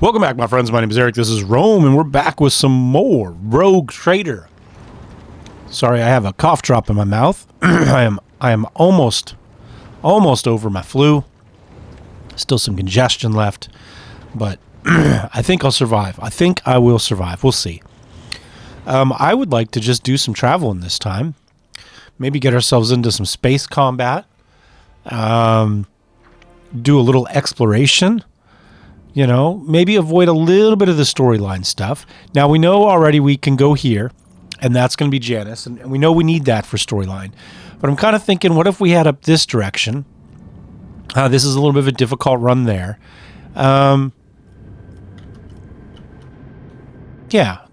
Welcome back, my friends. My name is Eric. This is Rome, and we're back with some more Rogue Trader. Sorry, I have a cough drop in my mouth. I am almost over my flu. Still some congestion left, but I think I'll survive. I think I will survive. We'll see. I would like to just do some traveling this time. Maybe get ourselves into some space combat. Do a little exploration. You know, maybe avoid a little bit of the storyline stuff. Now, we know already we can go here, and that's going to be Janice, and we know we need that for storyline. But I'm kind of thinking, what if we head up this direction? This is a little bit of a difficult run there. Yeah,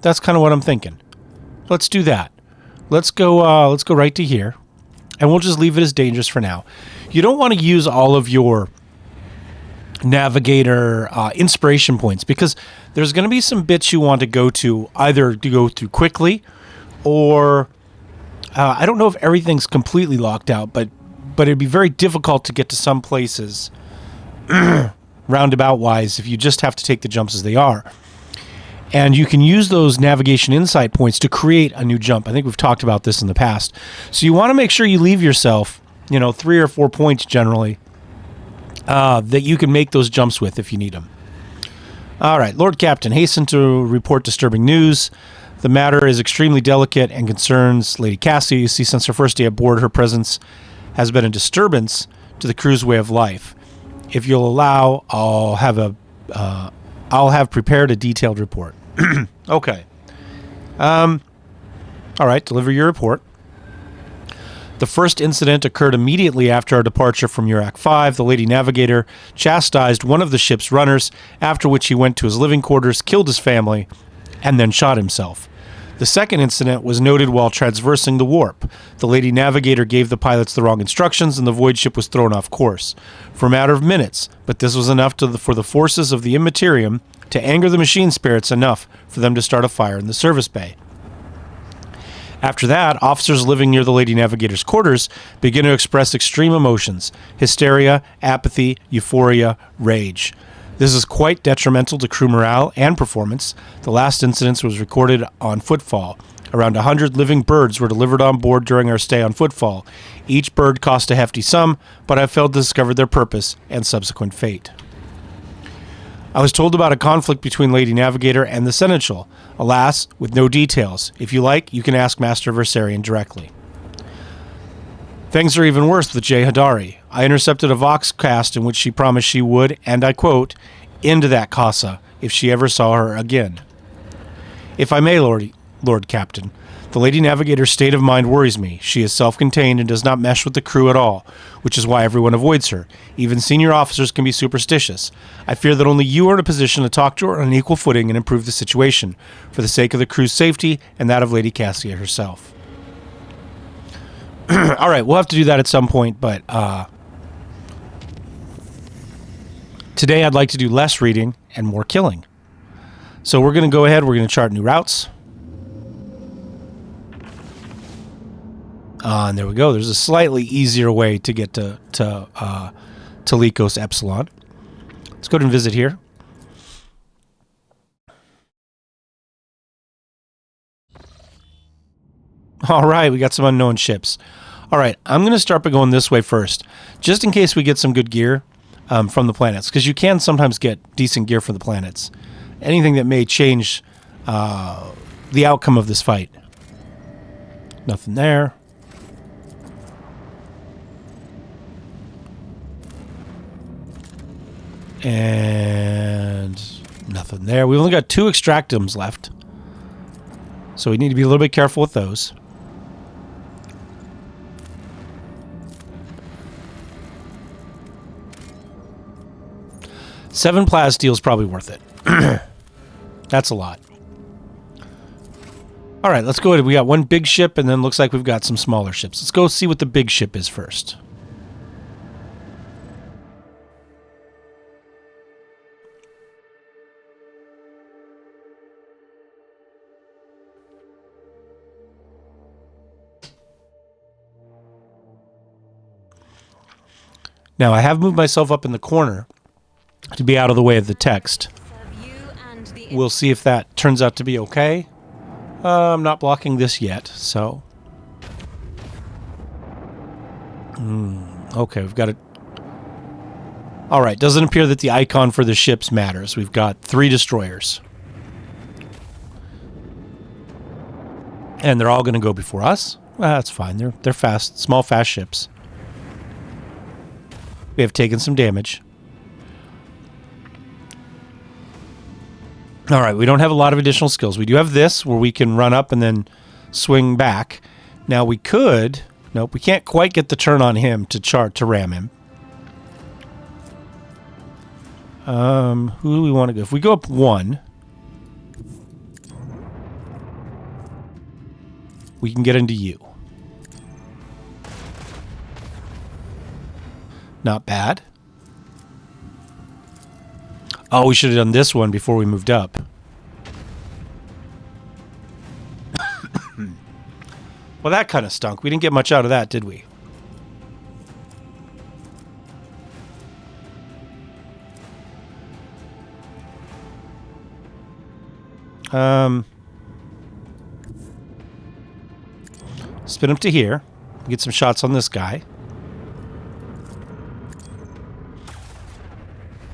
that's kind of what I'm thinking. Let's do that. Let's go right to here, and we'll just leave it as dangerous for now. You don't want to use all of your navigator inspiration points, because there's going to be some bits you want to go to, either to go through quickly, or I don't know if everything's completely locked out, but it'd be very difficult to get to some places roundabout wise if you just have to take the jumps as they are. And you can use those navigation insight points to create a new jump. I think we've talked about this in the past. So you want to make sure you leave yourself, 3 or 4 points generally, that you can make those jumps with if you need them. All right, Lord Captain, hasten to report disturbing news. The matter is extremely delicate and concerns Lady Cassie. You see, since her first day aboard, her presence has been a disturbance to the crew's way of life. If you'll allow, I'll have prepared a detailed report. Okay. All right, deliver your report. The first incident occurred immediately after our departure from Urac 5. The Lady Navigator chastised one of the ship's runners, after which he went to his living quarters, killed his family, and then shot himself. The second incident was noted while traversing the warp. The Lady Navigator gave the pilots the wrong instructions, and the void ship was thrown off course for a matter of minutes, but this was enough for the forces of the Immaterium to anger the machine spirits enough for them to start a fire in the service bay. After that, officers living near the Lady Navigator's quarters begin to express extreme emotions: hysteria, apathy, euphoria, rage. This is quite detrimental to crew morale and performance. The last incident was recorded on Footfall. Around 100 living birds were delivered on board during our stay on Footfall. Each bird cost a hefty sum, but I failed to discover their purpose and subsequent fate. I was told about a conflict between Lady Navigator and the Seneschal. Alas, with no details. If you like, you can ask Master Versarian directly. Things are even worse with Jay Hadari. I intercepted a Voxcast in which she promised she would, and I quote, end that Casa if she ever saw her again. If I may, Lord Captain, the Lady Navigator's state of mind worries me. She is self-contained and does not mesh with the crew at all, which is why everyone avoids her. Even senior officers can be superstitious. I fear that only you are in a position to talk to her on an equal footing and improve the situation, for the sake of the crew's safety and that of Lady Cassia herself. All right, we'll have to do that at some point, but today I'd like to do less reading and more killing. So we're going to go ahead, we're going to chart new routes. And there we go. There's a slightly easier way to get to Lycos Epsilon. Let's go ahead and visit here. All right, we got some unknown ships. All right, I'm going to start by going this way first, just in case we get some good gear from the planets, because you can sometimes get decent gear for the planets. Anything that may change the outcome of this fight. Nothing there. And nothing there. We've only got 2 extractums left, so we need to be a little bit careful with those. $7 plasteel is probably worth it. That's a lot. All right, let's go ahead. We got 1 big ship, and then looks like we've got some smaller ships. Let's go see what the big ship is first. Now, I have moved myself up in the corner to be out of the way of the text. We'll see if that turns out to be okay. I'm not blocking this yet, so... Okay, we've got it. All right, doesn't appear that the icon for the ships matters. We've got 3 destroyers. And they're all going to go before us. Well, that's fine. They're fast, small, fast ships. We have taken some damage. All right, we don't have a lot of additional skills. We do have this, where we can run up and then swing back. Now, we could... Nope, we can't quite get the turn on him to ram him. Who do we want to go? If we go up 1, we can get into you. Not bad. Oh, we should have done this one before we moved up. Well, that kind of stunk. We didn't get much out of that, did we? Spin him to here. Get some shots on this guy.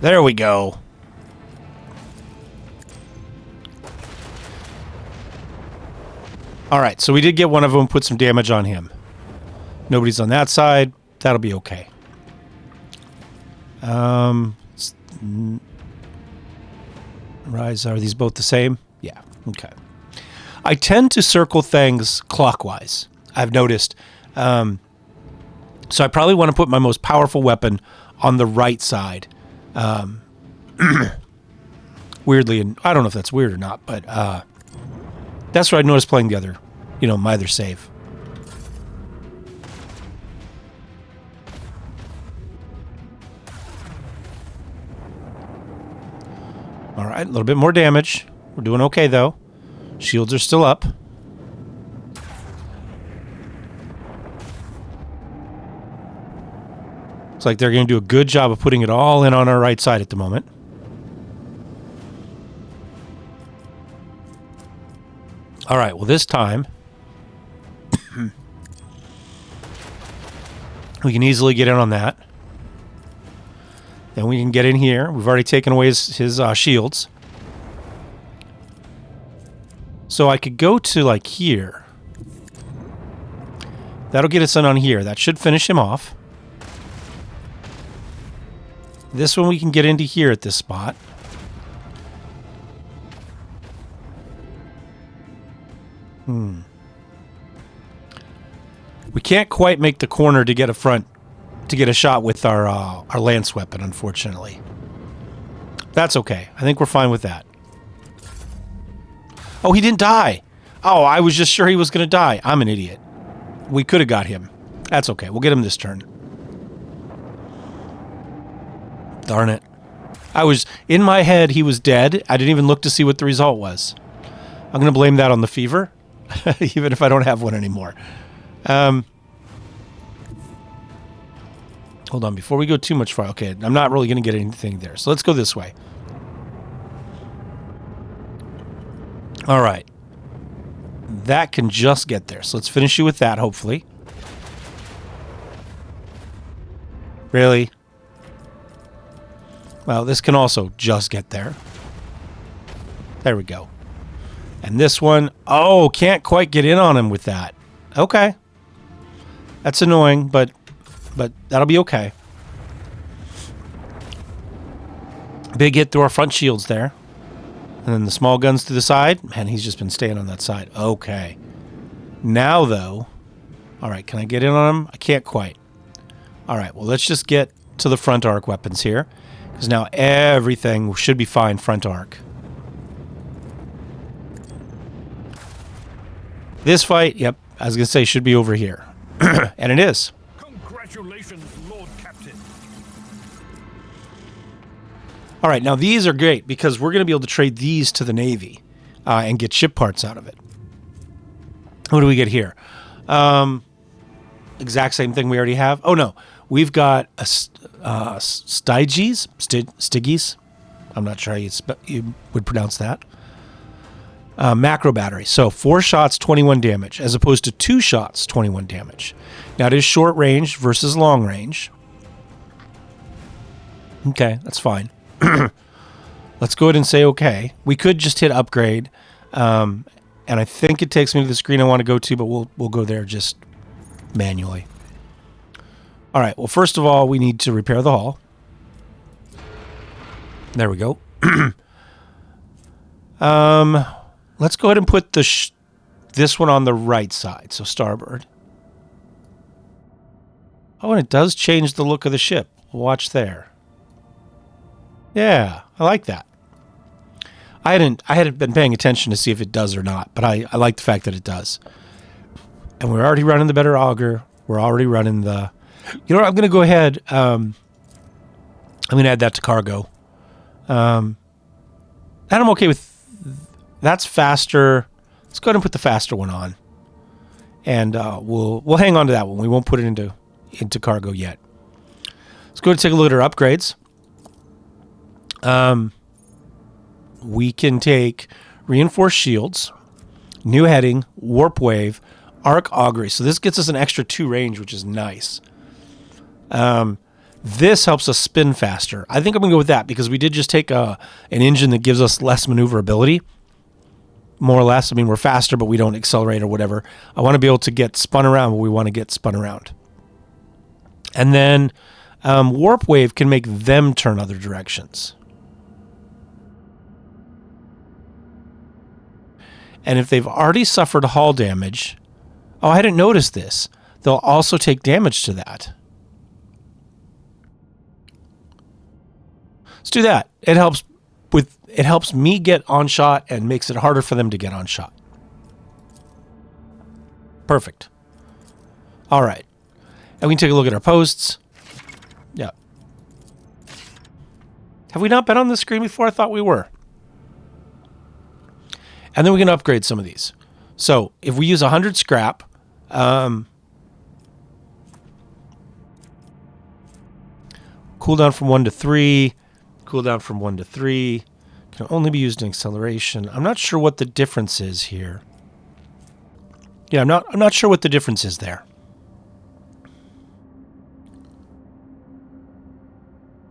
There we go. All right, so we did get one of them, put some damage on him. Nobody's on that side. That'll be okay. Rise, are these both the same? Yeah, okay. I tend to circle things clockwise, I've noticed. So I probably want to put my most powerful weapon on the right side. Weirdly, and I don't know if that's weird or not, but that's what I noticed playing the other, my other save. All right, a little bit more damage. We're doing okay, though. Shields are still up. Looks like they're going to do a good job of putting it all in on our right side at the moment. All right, well, this time we can easily get in on that. Then we can get in here. We've already taken away his shields. So I could go to, like, here. That'll get us in on here. That should finish him off. This one we can get into here at this spot. We can't quite make the corner to get a shot with our lance weapon, unfortunately. That's okay. I think we're fine with that. Oh, he didn't die. Oh, I was just sure he was going to die. I'm an idiot. We could have got him. That's okay. We'll get him this turn. Darn it. In my head, he was dead. I didn't even look to see what the result was. I'm going to blame that on the fever, even if I don't have one anymore. Hold on, before we go too much far. Okay, I'm not really going to get anything there. So let's go this way. All right. That can just get there. So let's finish you with that, hopefully. Really? Well, this can also just get there. There we go. And this one, oh, can't quite get in on him with that. Okay. That's annoying, but that'll be okay. Big hit through our front shields there. And then the small guns to the side. Man, he's just been staying on that side. Okay. Now, though. All right, can I get in on him? I can't quite. All right, well, let's just get to the front arc weapons here. Because now everything should be fine front arc. This fight, yep, I was going to say, should be over here. And it is. Congratulations, Lord Captain. All right, now these are great because we're going to be able to trade these to the Navy and get ship parts out of it. What do we get here? Exact same thing we already have. Oh, no. We've got a Styges? I'm not sure how you would pronounce that. Macro battery. So 4 shots, 21 damage, as opposed to 2 shots, 21 damage. Now it is short range versus long range. Okay, that's fine. Let's go ahead and say okay. We could just hit upgrade. And I think it takes me to the screen I want to go to, but we'll go there just manually. All right, well, first of all, we need to repair the hull. There we go. Let's go ahead and put this one on the right side, so starboard. Oh, and it does change the look of the ship. Watch there. Yeah, I like that. I hadn't been paying attention to see if it does or not, but I like the fact that it does. And we're already running the better auger. We're already running the... You know what? I'm going to go ahead. I'm going to add that to cargo. And I'm okay with... That's faster. Let's go ahead and put the faster one on. And we'll hang on to that one. We won't put it into cargo yet. Let's go ahead and take a look at our upgrades. We can take reinforced shields, new heading, warp wave, arc augury. So this gets us an extra 2 range, which is nice. This helps us spin faster. I think I'm going to go with that because we did just take an engine that gives us less maneuverability. More or less. I mean, we're faster, but we don't accelerate or whatever. I want to be able to get spun around when we want to get spun around. And then warp wave can make them turn other directions. And if they've already suffered hull damage... Oh, I hadn't noticed this. They'll also take damage to that. Let's do that. It helps me get on shot and makes it harder for them to get on shot. Perfect. All right. And we can take a look at our posts. Yeah. Have we not been on the screen before? I thought we were. And then we can upgrade some of these. So if we use 100 scrap, cooldown from 1 to 3, cooldown from 1 to 3, can only be used in acceleration. I'm not sure what the difference is here. Yeah, I'm not sure what the difference is there.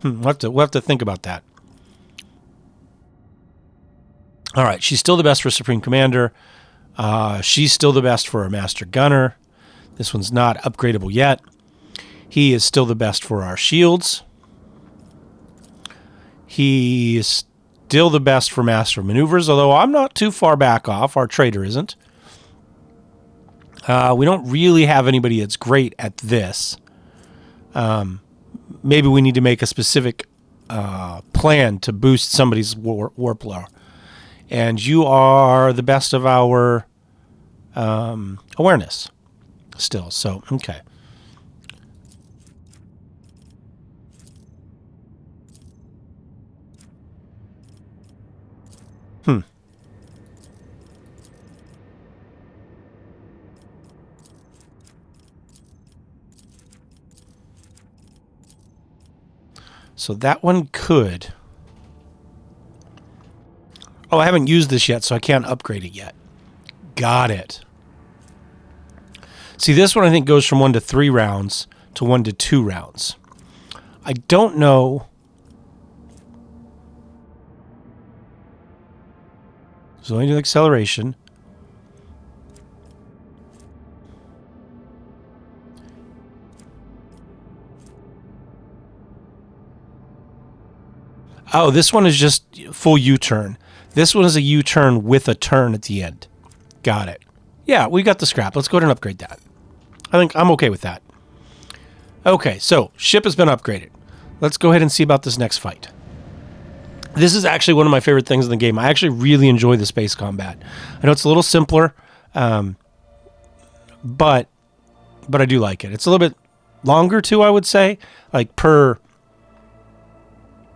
We'll have to think about that. All right, she's still the best for Supreme Commander. She's still the best for a Master Gunner. This one's not upgradable yet. He is still the best for our shields. He is still the best for Master Maneuvers, although I'm not too far back off. Our trader isn't. We don't really have anybody that's great at this. Maybe we need to make a specific plan to boost somebody's warp lore. And you are the best of our awareness still. So, okay. So that one could... Oh, I haven't used this yet, so I can't upgrade it yet. Got it. See, this one I think goes from 1 to 3 rounds to 1 to 2 rounds. I don't know... So I do acceleration. Oh, this one is just full U-turn. This one is a U-turn with a turn at the end. Got it. Yeah, we got the scrap. Let's go ahead and upgrade that. I think I'm okay with that. Okay, so ship has been upgraded. Let's go ahead and see about this next fight. This is actually one of my favorite things in the game. I actually really enjoy the space combat. I know it's a little simpler, but I do like it. It's a little bit longer too, I would say. Like per...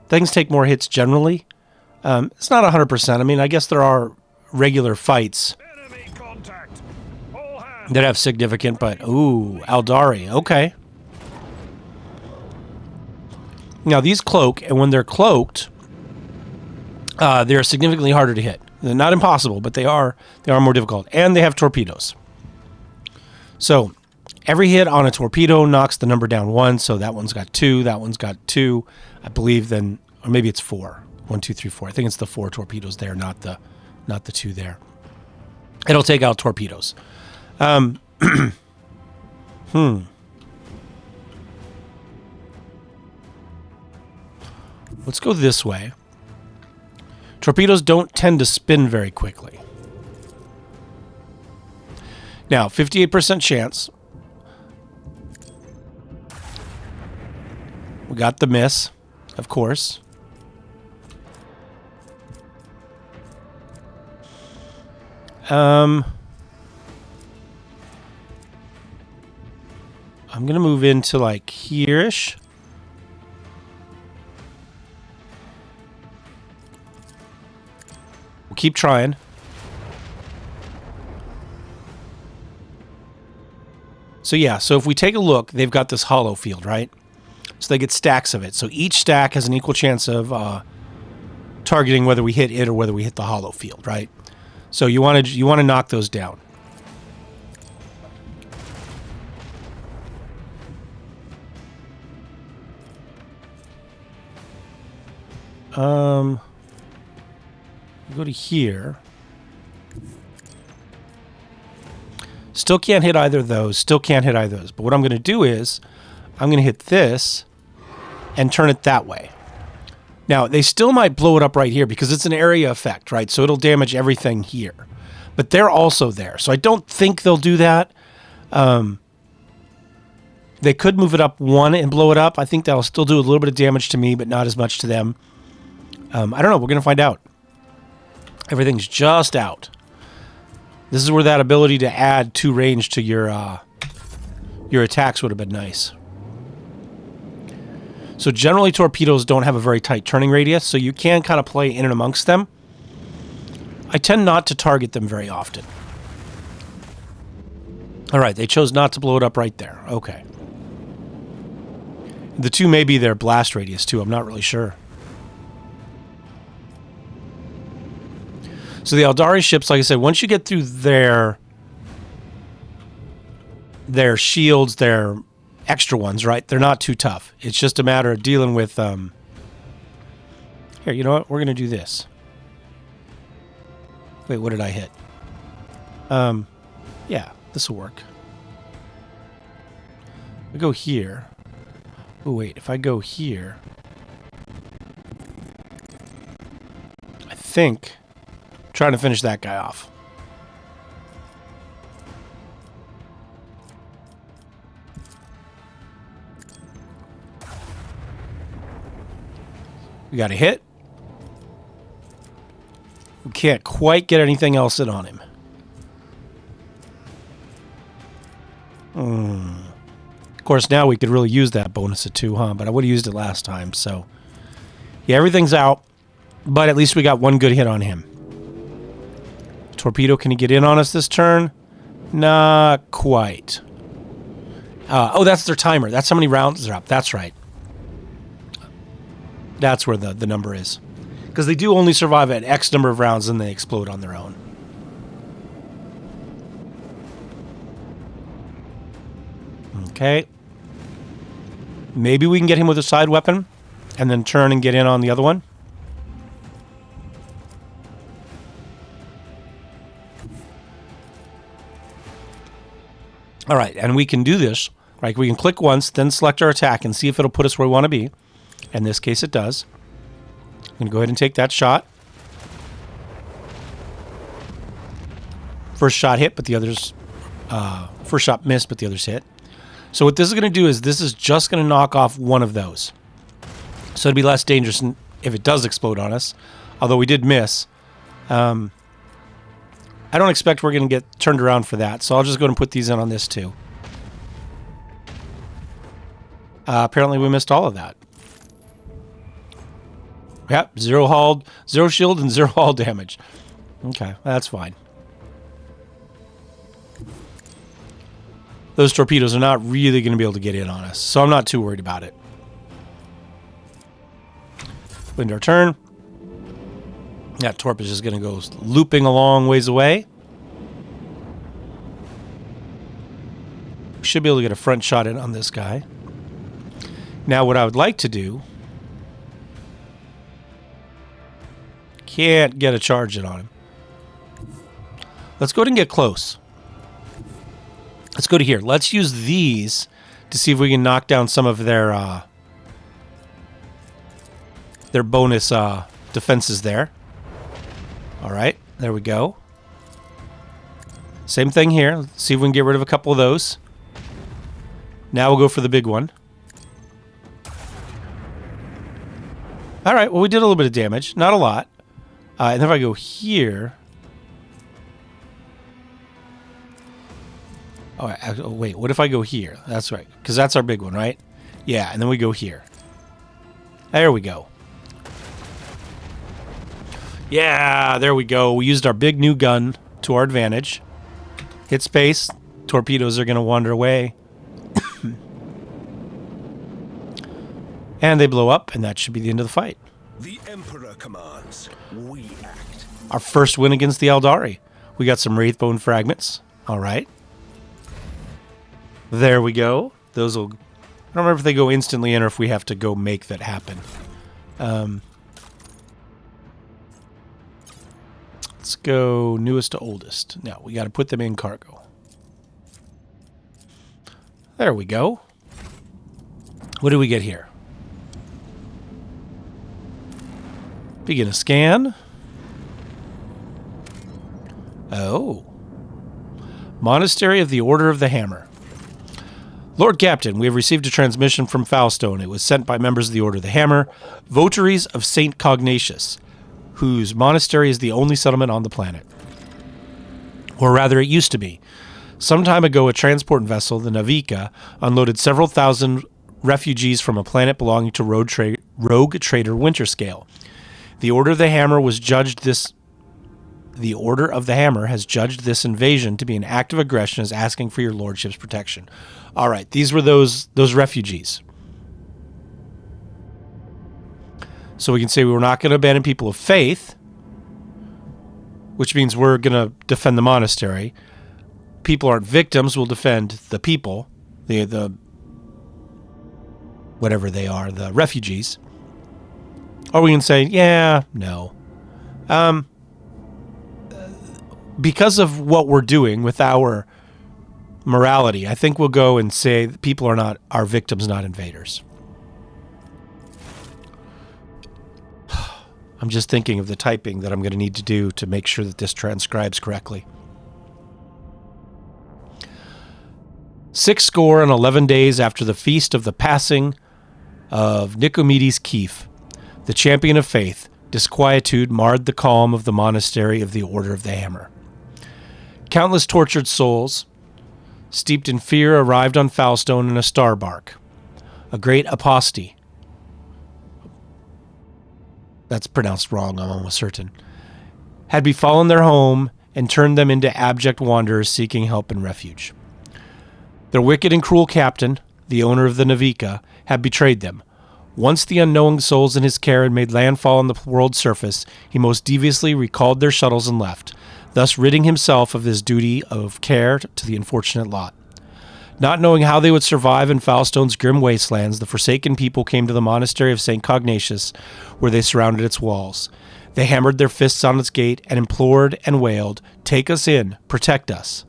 Things take more hits generally. It's not 100%. I mean, I guess there are regular fights that have significant, but... Ooh, Aldari. Okay. Now, these cloak, and when they're cloaked, they're significantly harder to hit. They're not impossible, but they are more difficult. And they have torpedoes. So every hit on a torpedo knocks the number down 1. So that one's got 2. That one's got 2. I believe then, or maybe it's 4. 1, 2, 3, 4. I think it's the 4 torpedoes there, not the 2 there. It'll take out torpedoes. Let's go this way. Torpedoes don't tend to spin very quickly. Now, 58% chance. We got the miss, of course. I'm going to move into like here-ish. We'll keep trying. So yeah, so if we take a look, they've got this hollow field, right? So they get stacks of it. So each stack has an equal chance of targeting whether we hit it or whether we hit the hollow field, right? So you want to knock those down. Go to here. Still can't hit either of those. Still can't hit either of those. But what I'm going to do is I'm going to hit this and turn it that way. Now, they still might blow it up right here because it's an area effect, right? So it'll damage everything here. But they're also there. So I don't think they'll do that. They could move it up 1 and blow it up. I think that'll still do a little bit of damage to me, but not as much to them. I don't know. We're going to find out. Everything's just out. This is where that ability to add 2 range to your attacks would have been nice. So generally torpedoes don't have a very tight turning radius, so you can kind of play in and amongst them. I tend not to target them very often. All right, they chose not to blow it up right there. Okay. The 2 may be their blast radius too, I'm not really sure. So the Eldari ships, like I said, once you get through their shields, their extra ones, right? They're not too tough. It's just a matter of dealing with... Here, you know what? We're going to do this. Wait, what did I hit? Yeah, this will work. I go here. Oh, wait, if I go here... I think... trying to finish that guy off. We got a hit. We can't quite get anything else in on him. Of course, now we could really use that bonus of 2, huh? But I would have used it last time, so... yeah, everything's out. But at least we got 1 good hit on him. Torpedo, can he get in on us this turn? Not quite. Oh, that's their timer. That's how many rounds they're up. That's right. That's where the number is. Because they do only survive at X number of rounds and they explode on their own. Okay. Maybe we can get him with a side weapon and then turn and get in on the other one. All right, and we can do this. Right, we can click once, then select our attack and see if it'll put us where we want to be. In this case, it does. I'm going to go ahead and take that shot. First shot hit, but the others... first shot missed, but the others hit. So what this is going to do is this is just going to knock off one of those. So it'd be less dangerous if it does explode on us. Although we did miss. I don't expect we're going to get turned around for that. So I'll just go ahead and put these in on this too. Apparently we missed all of that. Yep, 0 hull, 0 shield, and 0 hull damage. Okay, that's fine. Those torpedoes are not really going to be able to get in on us, so I'm not too worried about it. End our turn. That torp is just going to go looping a long ways away. Should be able to get a front shot in on this guy. Now what I would like to do... Can't get a charge in on him. Let's go ahead and get close. Let's go to here. Let's use these to see if we can knock down some of their bonus defenses there. All right, there we go. Same thing here. Let's see if we can get rid of a couple of those. Now we'll go for the big one. All right, well, we did a little bit of damage. Not a lot. And then if I go here... Oh, wait, what if I go here? That's right, because that's our big one, right? Yeah, and then we go here. There we go. Yeah, there we go. We used our big new gun to our advantage. Hit space. Torpedoes are going to wander away. And they blow up, and that should be the end of the fight. The Emperor commands. We act. Our first win against the Eldari. We got some Wraithbone fragments. All right. There we go. Those will... I don't remember if they go instantly in or if we have to go make that happen. Let's go newest to oldest. Now, we got to put them in cargo. There we go. What do we get here? Begin a scan. Oh. Monastery of the Order of the Hammer. Lord Captain, we have received a transmission from Foulstone. It was sent by members of the Order of the Hammer, votaries of St. Cognatius, whose monastery is the only settlement on the planet. Or rather, it used to be. Some time ago, a transport vessel, the Navika, unloaded several thousand refugees from a planet belonging to rogue trader Winterscale. The Order of the Hammer has judged this invasion to be an act of aggression, as asking for your lordship's protection. All right, these were those refugees. So we can say we're not going to abandon people of faith, which means we're going to defend the monastery. People aren't victims, we'll defend the people, the whatever they are, the refugees. Or we can say, yeah, no. Because of what we're doing with our morality, I think we'll go and say people are not our victims, not invaders. I'm just thinking of the typing that I'm going to need to do to make sure that this transcribes correctly. 11 days after the feast of the passing of Nicomedes Keefe, the champion of faith, disquietude marred the calm of the monastery of the Order of the Hammer. Countless tortured souls, steeped in fear, arrived on Foulstone in a star bark. A great aposty, that's pronounced wrong, I'm almost certain, had befallen their home and turned them into abject wanderers seeking help and refuge. Their wicked and cruel captain, the owner of the Navika, had betrayed them. Once the unknowing souls in his care had made landfall on the world's surface, he most deviously recalled their shuttles and left, thus ridding himself of his duty of care to the unfortunate lot. Not knowing how they would survive in Foulstone's grim wastelands, the forsaken people came to the monastery of St. Cognatius, where they surrounded its walls. They hammered their fists on its gate and implored and wailed, "Take us in, protect us."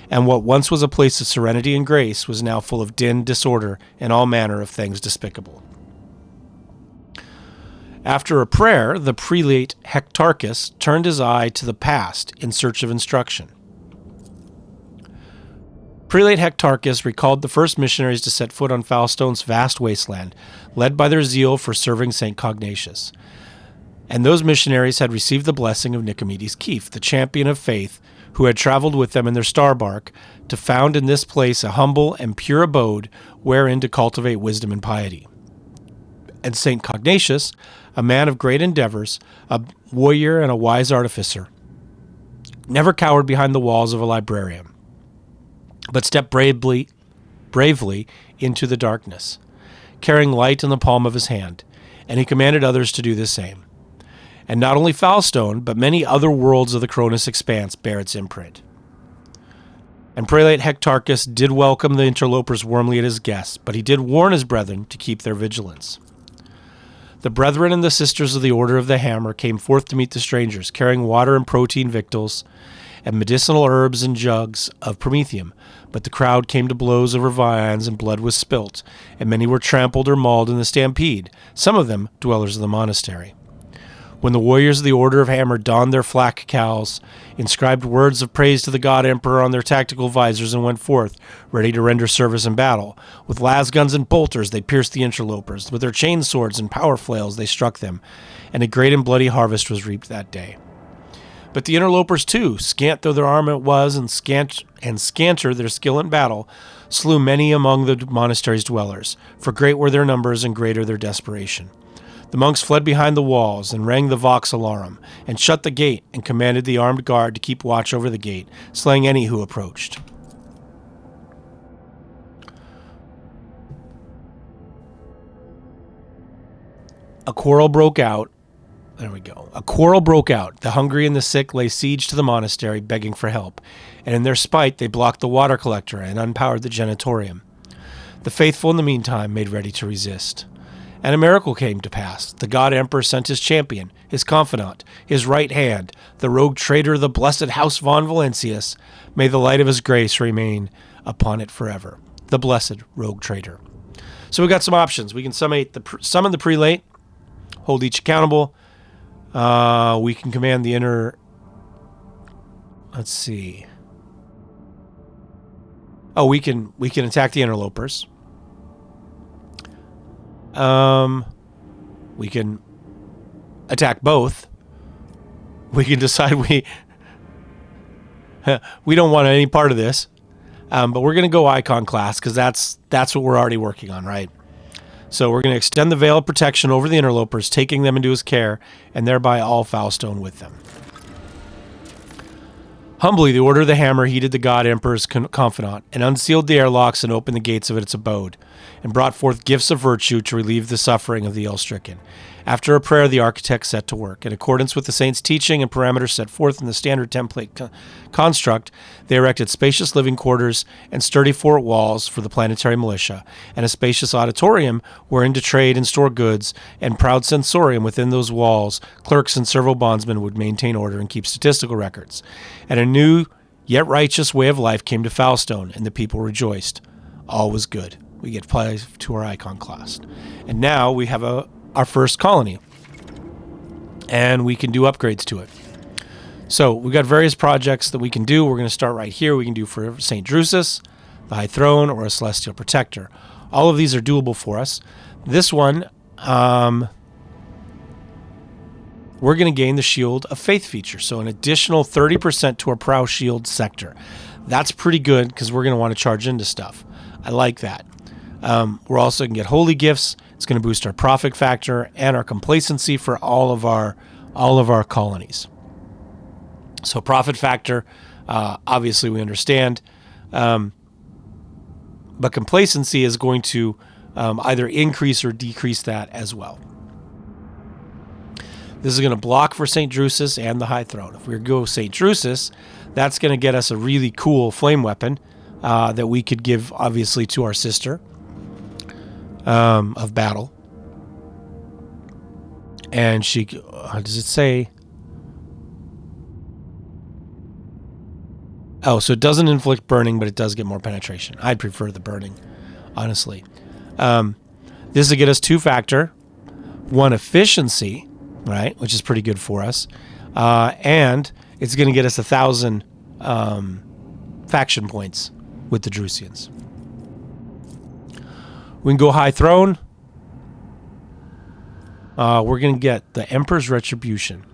And what once was a place of serenity and grace was now full of din, disorder, and all manner of things despicable. After a prayer, the prelate Hectarchus turned his eye to the past in search of instruction. Prelate Hectarchus recalled the first missionaries to set foot on Foulstone's vast wasteland, led by their zeal for serving St. Cognatius. And those missionaries had received the blessing of Nicomedes Keefe, the champion of faith, who had traveled with them in their star bark to found in this place a humble and pure abode wherein to cultivate wisdom and piety. And St. Cognatius, a man of great endeavors, a warrior and a wise artificer, never cowered behind the walls of a librarium, but stepped bravely into the darkness, carrying light in the palm of his hand, and he commanded others to do the same. And not only Foulstone, but many other worlds of the Cronus Expanse bear its imprint. And Prelate Hectarchus did welcome the interlopers warmly as guests, but he did warn his brethren to keep their vigilance. The brethren and the sisters of the Order of the Hammer came forth to meet the strangers, carrying water and protein victuals, and medicinal herbs and jugs of promethium, but the crowd came to blows over viands, and blood was spilt, and many were trampled or mauled in the stampede, some of them dwellers of the monastery. When the warriors of the Order of Hammer donned their flak cowls, inscribed words of praise to the God Emperor on their tactical visors, and went forth, ready to render service in battle, with lasguns and bolters they pierced the interlopers, with their chain swords and power flails they struck them, and a great and bloody harvest was reaped that day. But the interlopers too, scant though their armor was, and scanter their skill in battle, slew many among the monastery's dwellers, for great were their numbers and greater their desperation. The monks fled behind the walls, and rang the vox alarum, and shut the gate, and commanded the armed guard to keep watch over the gate, slaying any who approached. A quarrel broke out. There we go. A quarrel broke out. The hungry and the sick lay siege to the monastery, begging for help, and in their spite they blocked the water collector and unpowered the genitorium. The faithful in the meantime made ready to resist. And a miracle came to pass. The God Emperor sent his champion, his confidant, his right hand, the rogue traitor of the blessed House von Valentius. May the light of his grace remain upon it forever. The blessed rogue traitor. So we got some options. We can summon the prelate, hold each accountable. We can command the inner... Let's see. Oh, we can attack the interlopers. We can attack both. We can decide we don't want any part of this. But we're going to go icon class because that's what we're already working on, right? So we're going to extend the veil of protection over the interlopers, taking them into his care, and thereby all Foulstone with them. Humbly, the Order of the Hammer heeded the God Emperor's confidant, and unsealed the airlocks and opened the gates of its abode, and brought forth gifts of virtue to relieve the suffering of the ill-stricken. After a prayer, the architect set to work. In accordance with the saint's teaching and parameters set forth in the standard template construct, they erected spacious living quarters and sturdy fort walls for the planetary militia, and a spacious auditorium wherein to trade and store goods, and proud sensorium within those walls. Clerks and servo bondsmen would maintain order and keep statistical records. And a new yet righteous way of life came to Foulstone, and the people rejoiced. All was good. We get play to our icon class. And now we have our first colony, and we can do upgrades to it. So we've got various projects that we can do. We're going to start right here. We can do for St. Drusus, the High Throne, or a Celestial Protector. All of these are doable for us. This one, we're going to gain the Shield of Faith feature, so an additional 30% to our Prow Shield sector. That's pretty good because we're going to want to charge into stuff. I like that. We're also going to get holy gifts. It's going to boost our profit factor and our complacency for all of our colonies. So profit factor, obviously we understand, but complacency is going to either increase or decrease that as well. This is going to block for St. Drusus and the High Throne. If we go St. Drusus, that's going to get us a really cool flame weapon that we could give, obviously, to our sister of battle. And she, does it say? Oh, so it doesn't inflict burning, but it does get more penetration. I'd prefer the burning, honestly. This will get us 2-factor, 1 efficiency, right, which is pretty good for us, and it's going to get us 1,000 faction points with the Drusians. We can go High Throne. We're going to get the Emperor's Retribution.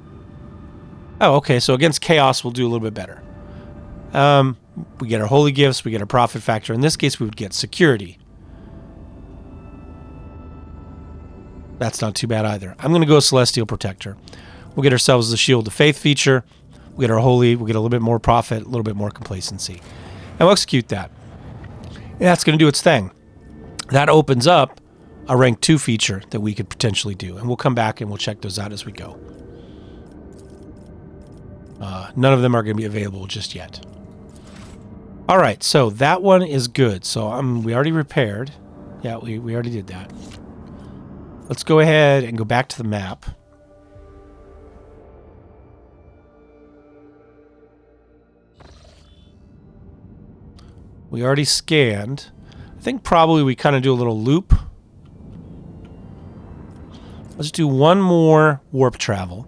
Oh, okay, so against Chaos we'll do a little bit better. We get our holy gifts, we get our profit factor. In this case, we would get security. That's not too bad either. I'm going to go Celestial Protector. We'll get ourselves the Shield of Faith feature. We get our holy, we'll get a little bit more profit, a little bit more complacency. And we'll execute that. And that's going to do its thing. That opens up a rank 2 feature that we could potentially do. And we'll come back and we'll check those out as we go. None of them are going to be available just yet. All right, so that one is good. So we already repaired. Yeah, we already did that. Let's go ahead and go back to the map. We already scanned. I think probably we kind of do a little loop. Let's do one more warp travel.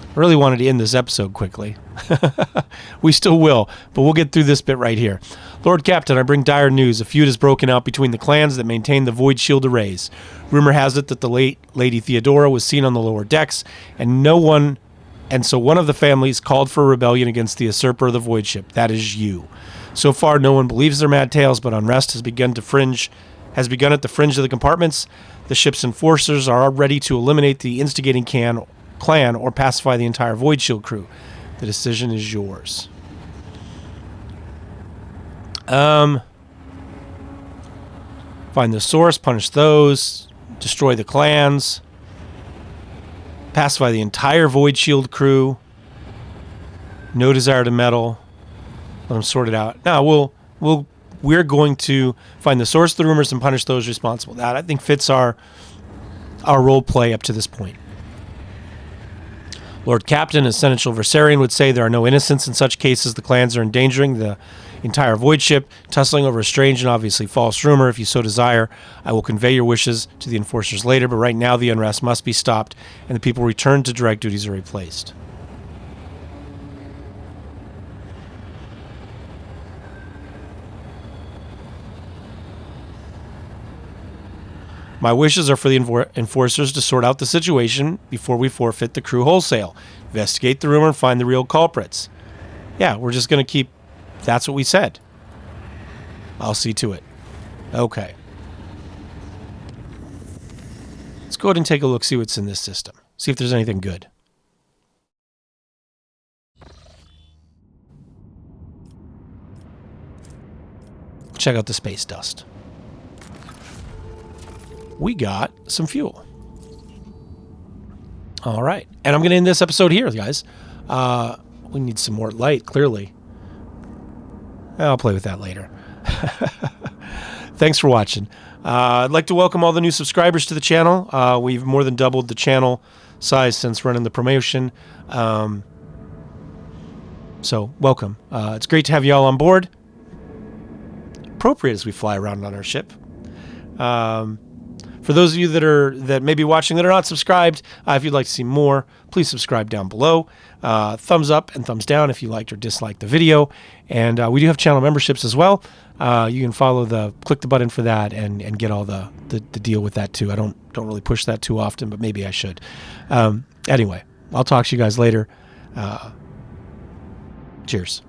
I really wanted to end this episode quickly. We still will, but we'll get through this bit right here. Lord Captain, I bring dire news. A feud has broken out between the clans that maintain the Void Shield arrays. Rumor has it that the late Lady Theodora was seen on the lower decks, and so one of the families called for a rebellion against the usurper of the Void Ship. That is you. So far, no one believes their mad tales, but unrest has begun at the fringe of the compartments. The ship's enforcers are ready to eliminate the instigating clan or pacify the entire Void Shield crew. The decision is yours. Find the source, punish those, destroy the clans, pacify the entire Void Shield crew. No desire to meddle. Let them sort it out. Now we're going to find the source of the rumors and punish those responsible. That I think fits our role play up to this point. Lord Captain, a seneschal Versarian, would say there are no innocents in such cases. The clans are endangering the entire Void Ship, tussling over a strange and obviously false rumor. If you so desire, I will convey your wishes to the enforcers later, but right now the unrest must be stopped and the people returned to direct duties are replaced. My wishes are for the enforcers to sort out the situation before we forfeit the crew wholesale. Investigate the rumor and find the real culprits. Yeah, we're just going to keep... That's what we said. I'll see to it. Okay. Let's go ahead and take a look, see what's in this system. See if there's anything good. Check out the space dust. We got some fuel. All right. And I'm going to end this episode here, guys. We need some more light, clearly. I'll play with that later. Thanks for watching. I'd like to welcome all the new subscribers to the channel. We've more than doubled the channel size since running the promotion. So, welcome. It's great to have you all on board. Appropriate as we fly around on our ship. For those of you that may be watching that are not subscribed, if you'd like to see more, please subscribe down below. Thumbs up and thumbs down if you liked or disliked the video. And we do have channel memberships as well. You can click the button for that and get all the deal with that too. I don't really push that too often, but maybe I should. Anyway, I'll talk to you guys later. Cheers.